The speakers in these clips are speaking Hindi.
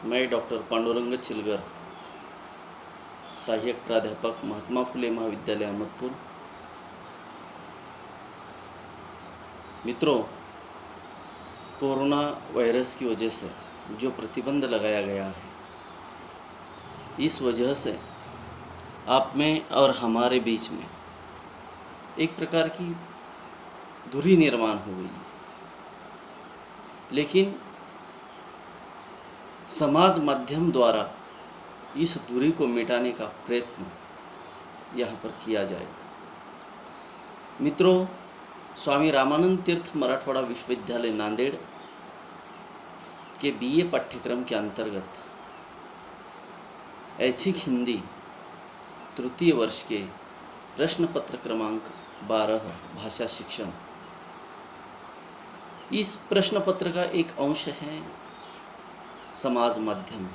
मैं डॉक्टर पांडुरंग चिलगर, सहायक प्राध्यापक, महात्मा फुले महाविद्यालय अहमदपुर। मित्रों, कोरोना वायरस की वजह से जो प्रतिबंध लगाया गया है, इस वजह से आप में और हमारे बीच में एक प्रकार की दूरी निर्माण हो गई है। लेकिन समाज माध्यम द्वारा इस दूरी को मिटाने का प्रयत्न यहाँ पर किया जाएगा। मित्रों, स्वामी रामानंद तीर्थ मराठवाड़ा विश्वविद्यालय नांदेड़ के बीए पाठ्यक्रम के अंतर्गत ऐच्छिक हिंदी तृतीय वर्ष के प्रश्न पत्र क्रमांक 12 भाषा शिक्षण, इस प्रश्न पत्र का एक अंश है समाज माध्यम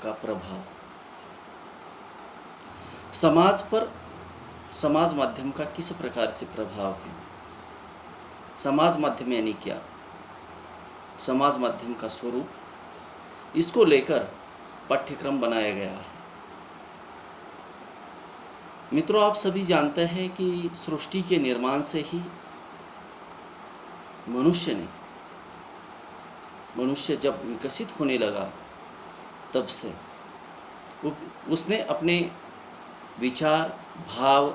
का प्रभाव। समाज पर समाज माध्यम का किस प्रकार से प्रभाव है, समाज माध्यम यानी क्या, समाज माध्यम का स्वरूप, इसको लेकर पाठ्यक्रम बनाया गया है। मित्रों, आप सभी जानते हैं कि सृष्टि के निर्माण से ही मनुष्य जब विकसित होने लगा, तब से उसने अपने विचार, भाव,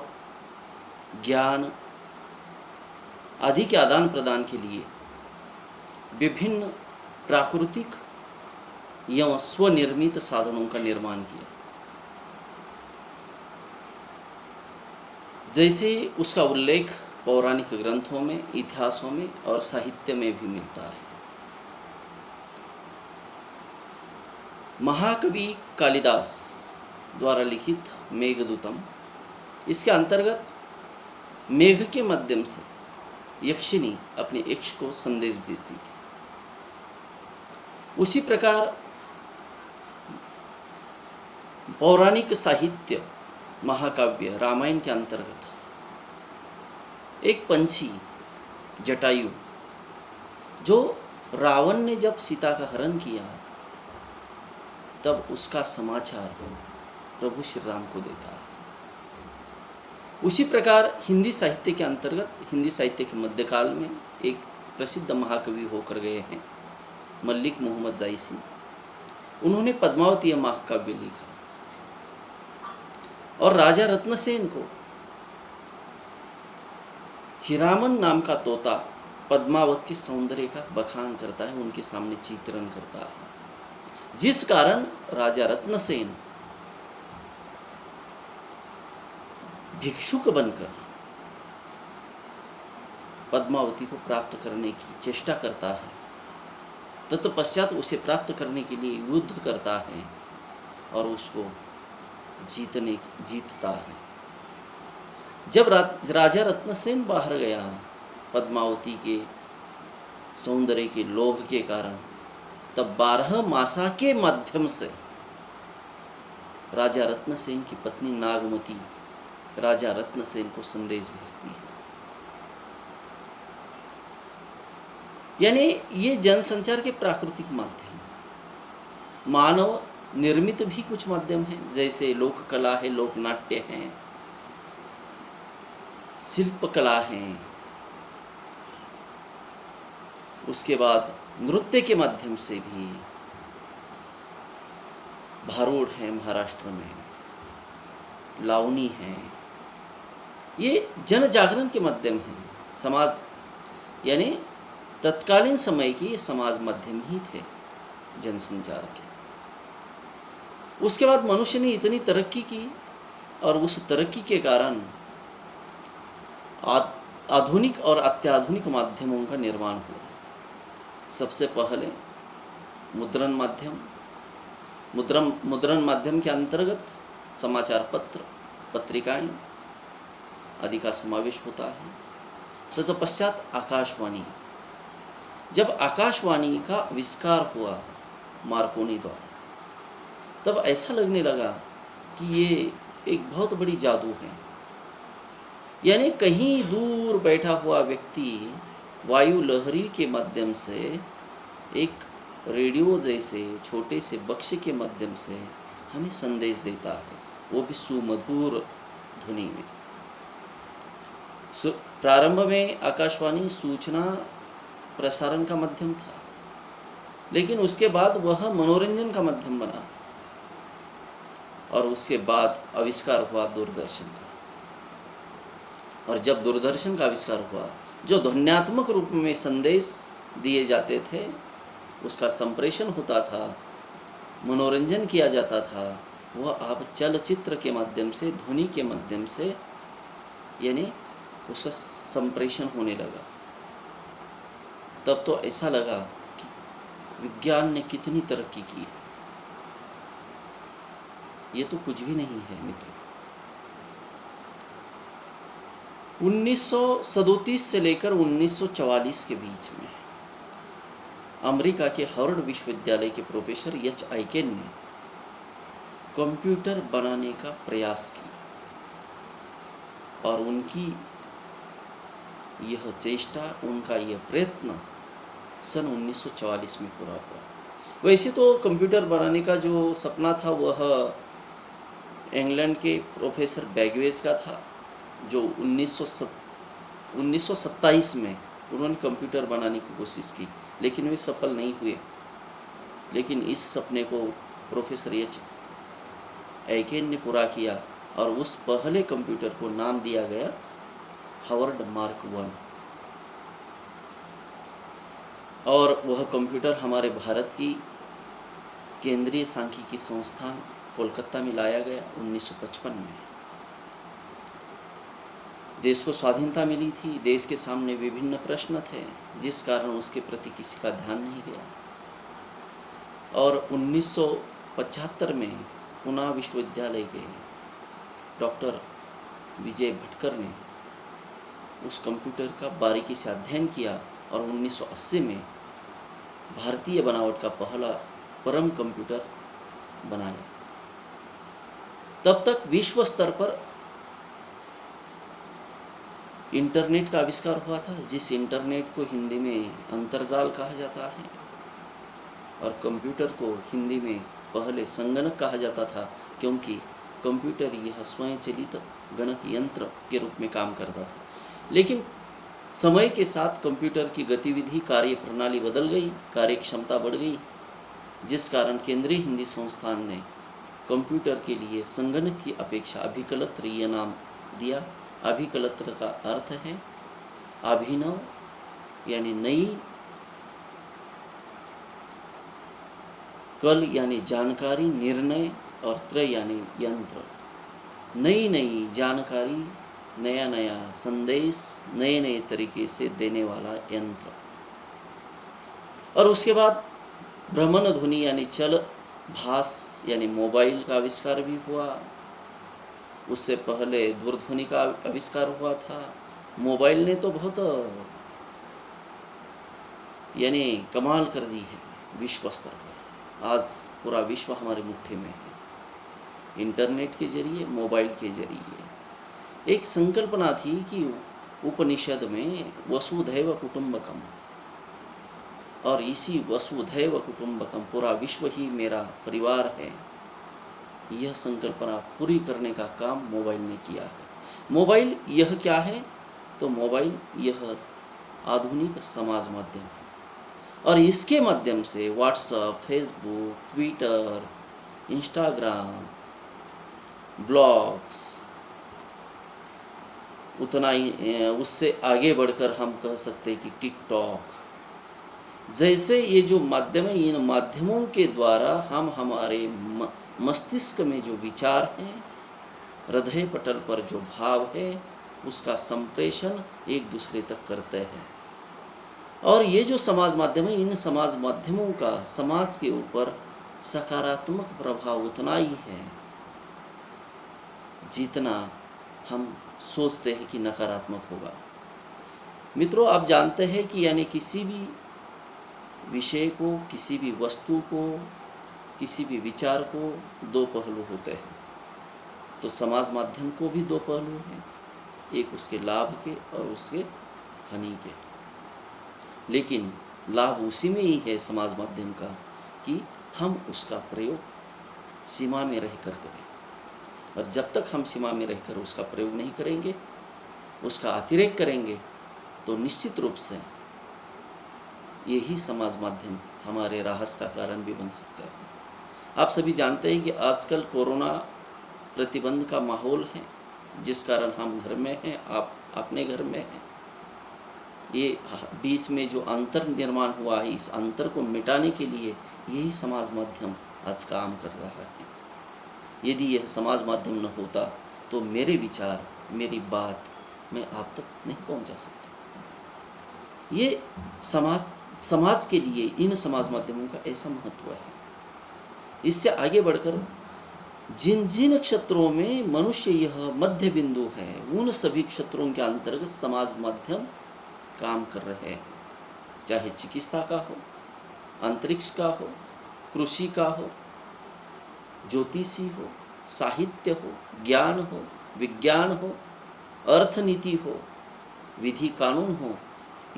ज्ञान आदि के आदान प्रदान के लिए विभिन्न प्राकृतिक एवं स्वनिर्मित साधनों का निर्माण किया। जैसे उसका उल्लेख पौराणिक ग्रंथों में, इतिहासों में और साहित्य में भी मिलता है। महाकवि कालिदास द्वारा लिखित मेघदूतम, इसके अंतर्गत मेघ के माध्यम से यक्षिनी अपने यक्ष को संदेश भेजती थी। उसी प्रकार पौराणिक साहित्य महाकाव्य रामायण के अंतर्गत एक पंछी जटायु, जो रावण ने जब सीता का हरण किया, तब उसका समाचार प्रभु श्री राम को देता है। उसी प्रकार हिंदी साहित्य के अंतर्गत, हिंदी साहित्य के मध्यकाल में एक प्रसिद्ध महाकवि होकर गए हैं मल्लिक मोहम्मद जायसी। उन्होंने पद्मावती महाकाव्य लिखा और राजा रत्नसेन को हीरामन नाम का तोता पद्मावत के सौंदर्य का बखान करता है, उनके सामने चित्रण करता है, जिस कारण राजा रत्नसेन भिक्षुक बनकर पद्मावती को प्राप्त करने की चेष्टा करता है। तत्पश्चात उसे प्राप्त करने के लिए युद्ध करता है और उसको जीतता है। जब राजा रत्नसेन बाहर गया, पद्मावती के सौंदर्य के लोभ के कारण, तब 12 मासा के माध्यम से राजा रत्नसेन की पत्नी नागमती राजा रत्नसेन को संदेश भेजती है। यानी ये जनसंचार के प्राकृतिक माध्यम, मानव निर्मित भी कुछ माध्यम है, जैसे लोक कला है, लोक नाट्य है, शिल्प कला है, उसके बाद नृत्य के माध्यम से भी भारूड है, महाराष्ट्र में लावनी है, ये जन जागरण के माध्यम है। समाज यानी तत्कालीन समय की समाज माध्यम ही थे जनसंचार के। उसके बाद मनुष्य ने इतनी तरक्की की और उस तरक्की के कारण आधुनिक और अत्याधुनिक माध्यमों का निर्माण हुआ। सबसे पहले मुद्रण माध्यम के अंतर्गत समाचार पत्र, पत्रिकाएं आदि का समावेश होता है। तत्पश्चात आकाशवाणी। जब आकाशवाणी का आविष्कार हुआ मार्कोनी द्वारा, तब ऐसा लगने लगा कि ये एक बहुत बड़ी जादू है। यानी कहीं दूर बैठा हुआ व्यक्ति वायु लहरी के माध्यम से एक रेडियो जैसे छोटे से बक्से के माध्यम से हमें संदेश देता है, वो भी सुमधुर ध्वनि में। प्रारंभ में आकाशवाणी सूचना प्रसारण का माध्यम था, लेकिन उसके बाद वह मनोरंजन का माध्यम बना, और उसके बाद आविष्कार हुआ दूरदर्शन का। और जब दूरदर्शन का आविष्कार हुआ, जो ध्वन्यात्मक रूप में संदेश दिए जाते थे, उसका संप्रेषण होता था, मनोरंजन किया जाता था, वह अब चलचित्र के माध्यम से, ध्वनि के माध्यम से, यानी उसका संप्रेषण होने लगा। तब तो ऐसा लगा कि विज्ञान ने कितनी तरक्की की है। ये तो कुछ भी नहीं है मित्रों। 1937 से लेकर 1944 के बीच में अमेरिका के हार्वर्ड विश्वविद्यालय के प्रोफेसर एच आइकेन ने कंप्यूटर बनाने का प्रयास किया, और उनकी यह चेष्टा, उनका यह प्रयत्न सन 1944 में पूरा हुआ। वैसे तो कंप्यूटर बनाने का जो सपना था वह इंग्लैंड के प्रोफेसर बैगवेज का था, जो 1927 में उन्होंने कंप्यूटर बनाने की कोशिश की, लेकिन वे सफल नहीं हुए। लेकिन इस सपने को प्रोफेसर एच आइकेन ने पूरा किया, और उस पहले कंप्यूटर को नाम दिया गया हार्वर्ड मार्क 1। और वह कंप्यूटर हमारे भारत की केंद्रीय सांख्यिकी संस्थान कोलकाता में लाया गया 1955 में। देश को स्वाधीनता मिली थी, देश के सामने विभिन्न प्रश्न थे, जिस कारण उसके प्रति किसी का ध्यान नहीं गया। और 1975 में पुणे विश्वविद्यालय के डॉक्टर विजय भटकर ने उस कंप्यूटर का बारीकी से अध्ययन किया, और 1980 में भारतीय बनावट का पहला परम कंप्यूटर बनाया। तब तक विश्व स्तर पर इंटरनेट का आविष्कार हुआ था, जिस इंटरनेट को हिंदी में अंतर्जाल कहा जाता है, और कंप्यूटर को हिंदी में पहले संगणक कहा जाता था, क्योंकि कंप्यूटर यह स्वयंचलित गणक यंत्र के रूप में काम करता था। लेकिन समय के साथ कंप्यूटर की गतिविधि, कार्य प्रणाली बदल गई, कार्य क्षमता बढ़ गई, जिस कारण केंद्रीय हिंदी संस्थान ने कंप्यूटर के लिए संगणक की अपेक्षा अभिकलत्र यह नाम दिया। अभिकलत्र का अर्थ है अभिनव, यानी नई, कल यानी जानकारी, निर्णय, और त्र यानी यंत्र। नई नई जानकारी, नया नया संदेश, नए नए तरीके से देने वाला यंत्र। और उसके बाद भ्रमण ध्वनि यानी चल भास यानी मोबाइल का आविष्कार भी हुआ। उससे पहले दूरध्वनि का आविष्कार हुआ था। मोबाइल ने तो बहुत यानी कमाल कर दी है विश्व स्तर पर। आज पूरा विश्व हमारे मुट्ठी में है, इंटरनेट के जरिए, मोबाइल के जरिए। एक संकल्पना थी कि उपनिषद में वसुधैव कुटुंबकम, और इसी वसुधैव कुटुंबकम, पूरा विश्व ही मेरा परिवार है, यह संकल्पना पूरी करने का काम मोबाइल ने किया है। मोबाइल यह क्या है? तो मोबाइल यह आधुनिक समाज माध्यम है, और इसके माध्यम से WhatsApp, Facebook, Twitter, Instagram, blogs, उतना ही उससे आगे बढ़कर हम कह सकते हैं कि टिकटॉक जैसे ये जो माध्यम है, इन माध्यमों के द्वारा हम हमारे मस्तिष्क में जो विचार हैं, हृदय पटल पर जो भाव है, उसका संप्रेषण एक दूसरे तक करते हैं। और ये जो समाज माध्यम है, इन समाज माध्यमों का समाज के ऊपर सकारात्मक प्रभाव उतना ही है जितना हम सोचते हैं कि नकारात्मक होगा। मित्रों, आप जानते हैं कि यानी किसी भी विषय को, किसी भी वस्तु को, किसी भी विचार को दो पहलू होते हैं। तो समाज माध्यम को भी दो पहलू हैं, एक उसके लाभ के और उसके हानि के। लेकिन लाभ उसी में ही है समाज माध्यम का कि हम उसका प्रयोग सीमा में रहकर करें। और जब तक हम सीमा में रहकर उसका प्रयोग नहीं करेंगे, उसका अतिरेक करेंगे, तो निश्चित रूप से यही समाज माध्यम हमारे राहत का कारण भी बन सकता है। आप सभी जानते हैं कि आजकल कोरोना प्रतिबंध का माहौल है, जिस कारण हम घर में हैं, आप अपने घर में हैं। ये बीच में जो अंतर निर्माण हुआ है, इस अंतर को मिटाने के लिए यही समाज माध्यम आज काम कर रहा है। यदि यह समाज माध्यम न होता तो मेरे विचार, मेरी बात मैं आप तक नहीं पहुंचा सकता। ये समाज के लिए इन समाज माध्यमों का ऐसा महत्व है। इससे आगे बढ़कर जिन जिन क्षेत्रों में मनुष्य यह मध्य बिंदु है, उन सभी क्षेत्रों के अंतर्गत समाज माध्यम काम कर रहे हैं। चाहे चिकित्सा का हो, अंतरिक्ष का हो, कृषि का हो, ज्योतिषी हो, साहित्य हो, ज्ञान हो, विज्ञान हो, अर्थनीति हो, विधि कानून हो,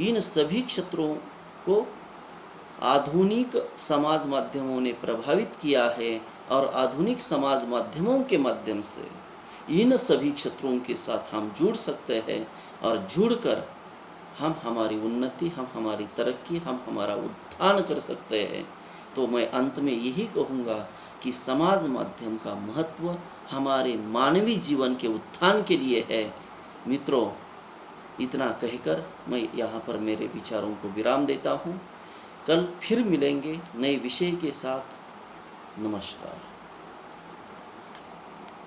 इन सभी क्षेत्रों को आधुनिक समाज माध्यमों ने प्रभावित किया है। और आधुनिक समाज माध्यमों के माध्यम से इन सभी क्षेत्रों के साथ हम जुड़ सकते हैं, और जुड़कर हम हमारी उन्नति, हम हमारी तरक्की, हम हमारा उत्थान कर सकते हैं। तो मैं अंत में यही कहूँगा कि समाज माध्यम का महत्व हमारे मानवीय जीवन के उत्थान के लिए है। मित्रों, इतना कहकर मैं यहाँ पर मेरे विचारों को विराम देता हूँ। कल फिर मिलेंगे नए विषय के साथ। नमस्कार।